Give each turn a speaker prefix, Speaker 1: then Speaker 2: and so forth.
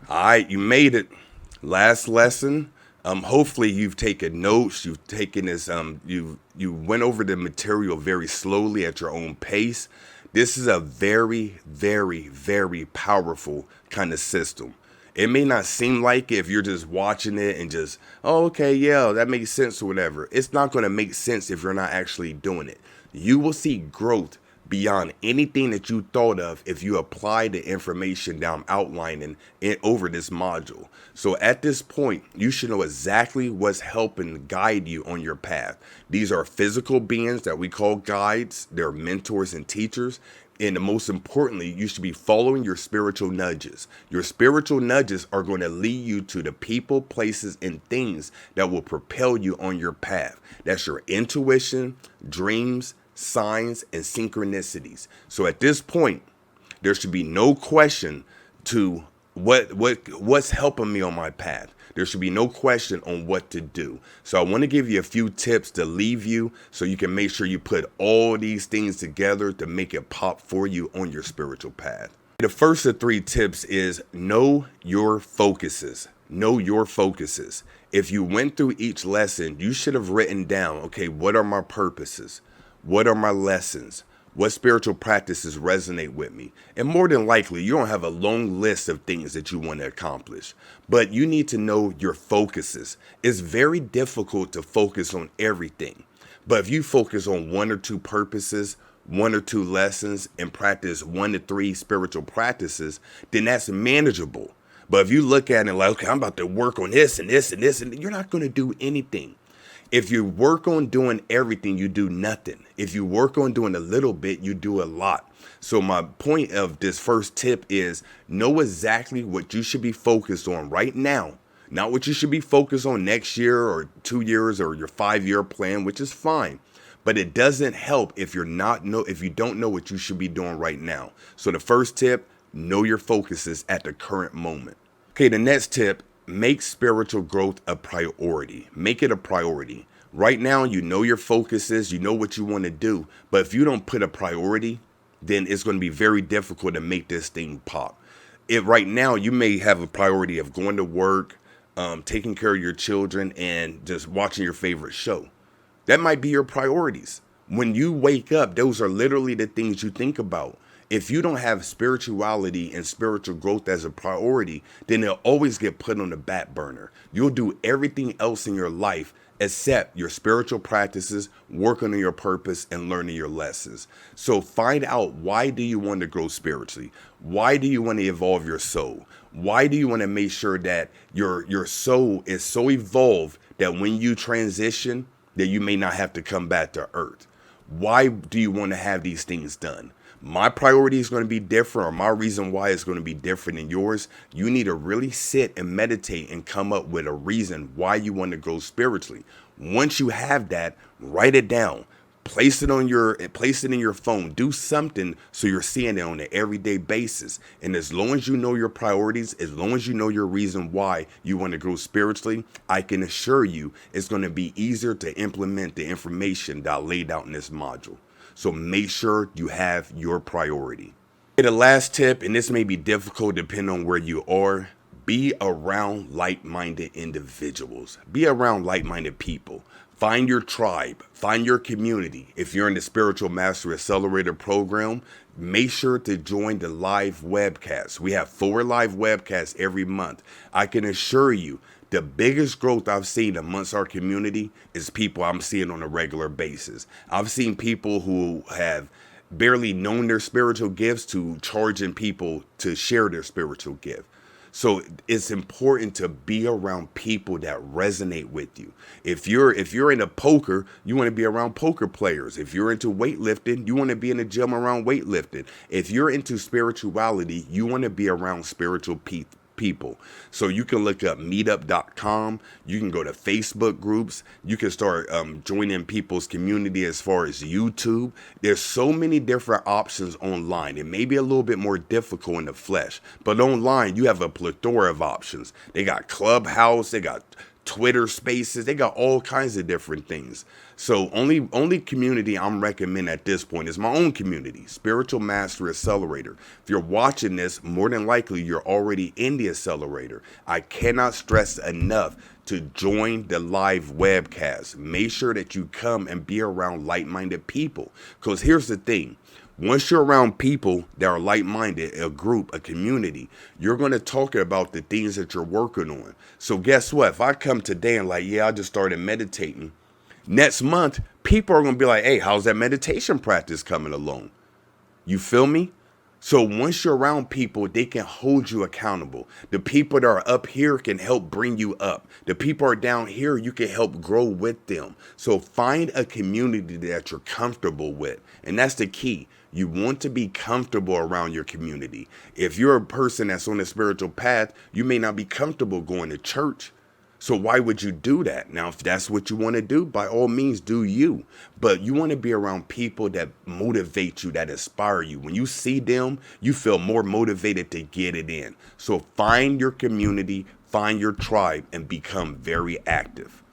Speaker 1: All right, you made it. Last lesson. Hopefully you've taken notes. You've taken this. You went over the material very slowly at your own pace. This is a very, very, very powerful kind of system. It may not seem like it if you're just watching it and just, oh, okay, yeah, that makes sense or whatever. It's not going to make sense if you're not actually doing it. You will see growth beyond anything that you thought of if you apply the information that I'm outlining it over this module. So at this point, you should know exactly what's helping guide you on your path. These are physical beings that we call guides. They're mentors and teachers. And most importantly, you should be following your spiritual nudges. Your spiritual nudges are going to lead you to the people, places, and things that will propel you on your path. That's your intuition, dreams, signs, and synchronicities. So at this point, there should be no question to what's helping me on my path. There should be no question on what to do. So I want to give you a few tips to leave you so you can make sure you put all these things together to make it pop for you on your spiritual path. The first of three tips is know your focuses. Know your focuses. If you went through each lesson, you should have written down, okay, what are my purposes? What are my lessons? What spiritual practices resonate with me? And more than likely, you don't have a long list of things that you want to accomplish, but you need to know your focuses. It's very difficult to focus on everything, but if you focus on one or two purposes, one or two lessons, and practice 1 to 3 spiritual practices, then that's manageable. But if you look at it like, okay, I'm about to work on this and this and this, and you're not going to do anything. If you work on doing everything, you do nothing. If you work on doing a little bit, you do a lot. So my point of this first tip is know exactly what you should be focused on right now. Not what you should be focused on next year or 2 years or your 5-year plan, which is fine. But it doesn't help if if you don't know what you should be doing right now. So the first tip, know your focuses at the current moment. Okay, the next tip, make spiritual growth a priority. Make it a priority. Right now, you know your focuses, you know what you want to do. But if you don't put a priority, then it's going to be very difficult to make this thing pop. If right now you may have a priority of going to work, taking care of your children, and just watching your favorite show. That might be your priorities. When you wake up, those are literally the things you think about. If you don't have spirituality and spiritual growth as a priority, then it'll always get put on the back burner. You'll do everything else in your life except your spiritual practices, working on your purpose, and learning your lessons. So find out, why do you want to grow spiritually? Why do you want to evolve your soul? Why do you want to make sure that your soul is so evolved that when you transition, that you may not have to come back to earth? Why do you want to have these things done? My priority is going to be different, or my reason why is going to be different than yours. You need to really sit and meditate and come up with a reason why you want to grow spiritually. Once you have that, write it down. Place it in your phone. Do something so you're seeing it on an everyday basis. And as long as you know your priorities, as long as you know your reason why you want to grow spiritually, I can assure you it's going to be easier to implement the information that I laid out in this module. So make sure you have your priority. Okay, the last tip, and this may be difficult depending on where you are, be around like-minded individuals. Be around like-minded people. Find your tribe. Find your community. If you're in the Spiritual Mastery Accelerator program, make sure to join the live webcasts. We have 4 live webcasts every month. I can assure you, the biggest growth I've seen amongst our community is people I'm seeing on a regular basis. I've seen people who have barely known their spiritual gifts to charging people to share their spiritual gift. So it's important to be around people that resonate with you. If you're into poker, you want to be around poker players. If you're into weightlifting, you want to be in a gym around weightlifting. If you're into spirituality, you want to be around spiritual people. So you can look up meetup.com. You can go to Facebook groups. You can start joining people's community as far as YouTube. There's so many different options online. It may be a little bit more difficult in the flesh, but online you have a plethora of options. They got Clubhouse. They got Twitter Spaces. They got all kinds of different things. So only community I'm recommending at this point is my own community, Spiritual Mastery Accelerator. If you're watching this, more than likely you're already in the accelerator. I cannot stress enough to join the live webcast. Make sure that you come and be around like-minded people. Because here's the thing. Once you're around people that are like-minded, a group, a community, you're going to talk about the things that you're working on. So guess what? If I come today and like, yeah, I just started meditating, next month, people are going to be like, hey, how's that meditation practice coming along? You feel me? So once you're around people, they can hold you accountable. The people that are up here can help bring you up. The people are down here, you can help grow with them. So find a community that you're comfortable with. And that's the key. You want to be comfortable around your community. If you're a person that's on a spiritual path, you may not be comfortable going to church. So why would you do that? Now, if that's what you want to do, by all means, do you. But you want to be around people that motivate you, that inspire you. When you see them, you feel more motivated to get it in. So find your community, find your tribe, and become very active.